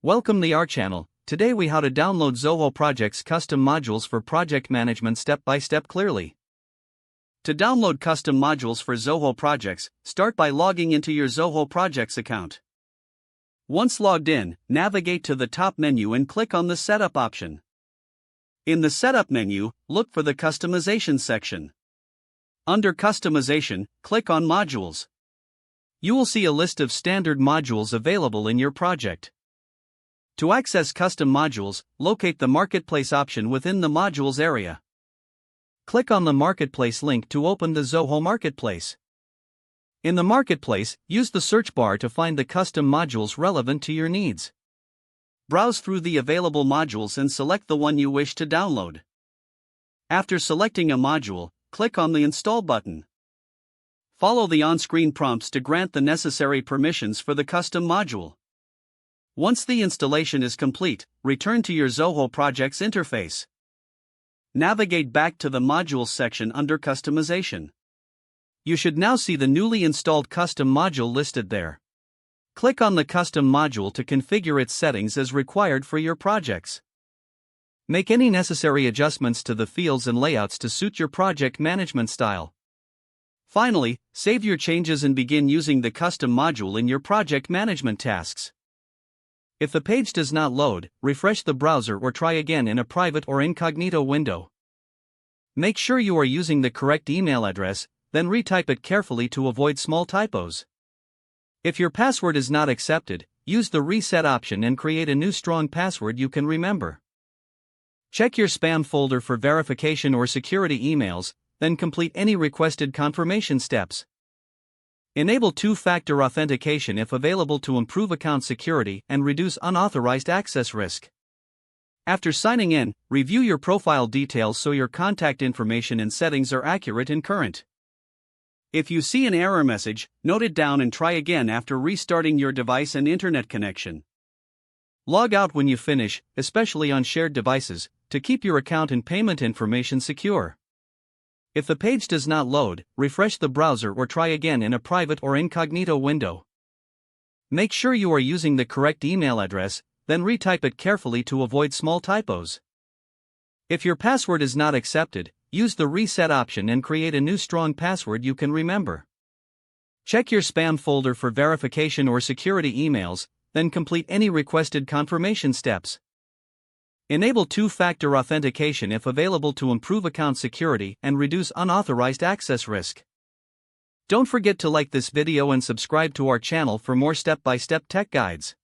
Welcome to our channel. Today we how to download Zoho Projects custom modules for project management step by step clearly. To download custom modules for Zoho Projects, start by logging into your Zoho Projects account. Once logged in, navigate to the top menu and click on the Setup option. In the Setup menu, look for the Customization section. Under Customization, click on Modules. You will see a list of standard modules available in your project. To access custom modules, locate the Marketplace option within the Modules area. Click on the Marketplace link to open the Zoho Marketplace. In the Marketplace, use the search bar to find the custom modules relevant to your needs. Browse through the available modules and select the one you wish to download. After selecting a module, click on the Install button. Follow the on-screen prompts to grant the necessary permissions for the custom module. Once the installation is complete, return to your Zoho Projects interface. Navigate back to the Modules section under Customization. You should now see the newly installed custom module listed there. Click on the custom module to configure its settings as required for your projects. Make any necessary adjustments to the fields and layouts to suit your project management style. Finally, save your changes and begin using the custom module in your project management tasks. If the page does not load, refresh the browser or try again in a private or incognito window. Make sure you are using the correct email address, then retype it carefully to avoid small typos. If your password is not accepted, use the reset option and create a new strong password you can remember. Check your spam folder for verification or security emails, then complete any requested confirmation steps. Enable two-factor authentication if available to improve account security and reduce unauthorized access risk. After signing in, review your profile details so your contact information and settings are accurate and current. If you see an error message, note it down and try again after restarting your device and internet connection. Log out when you finish, especially on shared devices, to keep your account and payment information secure. If the page does not load, refresh the browser or try again in a private or incognito window. Make sure you are using the correct email address, then retype it carefully to avoid small typos. If your password is not accepted, use the reset option and create a new strong password you can remember. Check your spam folder for verification or security emails, then complete any requested confirmation steps. Enable two-factor authentication if available to improve account security and reduce unauthorized access risk. Don't forget to like this video and subscribe to our channel for more step-by-step tech guides.